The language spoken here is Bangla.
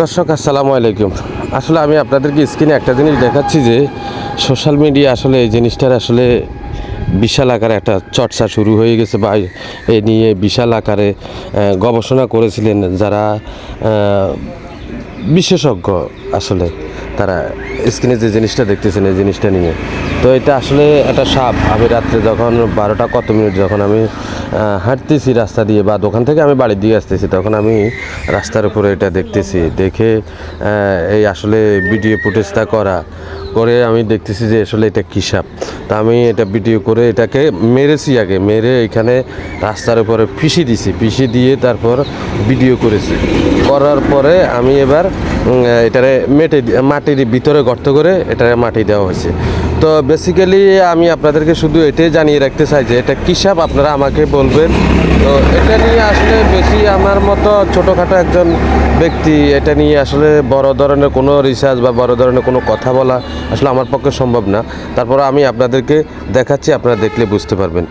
দর্শক আসসালামু আলাইকুম। আসলে আমি আপনাদেরকে স্ক্রিনে একটা জিনিস দেখাচ্ছি যে সোশ্যাল মিডিয়া আসলে এই জিনিসটার আসলে বিশাল আকারে একটা চর্চা শুরু হয়ে গেছে বা এ নিয়ে বিশাল আকারে গবেষণা করেছিলেন যারা বিশেষজ্ঞ। আসলে তারা স্ক্রিনে যে জিনিসটা দেখতেছেন এই জিনিসটা নিয়ে, তো এটা আসলে একটা সাপ। আমি রাত্রে যখন 12টা কত মিনিট যখন আমি হাঁটতেছি রাস্তা দিয়ে বা দোকান থেকে আমি বাড়ির দিকে আসতেছি, তখন আমি রাস্তার উপরে এটা দেখতেছি। দেখে এই আসলে ভিডিও ফুটেজটা করে আমি দেখতেছি যে আসলে এটা কী সাপ। তা আমি এটা ভিডিও করে এটাকে মেরেছি, আগে মেরে এখানে রাস্তার উপরে পিষি দিয়ে তারপর ভিডিও করার পরে আমি এবার এটারে মাটির ভিতরে গর্ত করে এটারে মাটি দেওয়া হয়েছে। তো বেসিক্যালি আমি আপনাদেরকে শুধু এটাই জানিয়ে রাখতে চাই যে এটা কী সাপ, আপনারা আমাকে বলবেন। তো এটা নিয়ে আসলে বেশি আমার মতো ছোটোখাটো একজন ব্যক্তি এটা নিয়ে আসলে বড় ধরনের কোনো রিসার্চ বা বড় ধরনের কোনো কথা বলা আসলে আমার পক্ষে সম্ভব না। তারপর আমি আপনাদেরকে দেখাচ্ছি, আপনারা দেখলে বুঝতে পারবেন।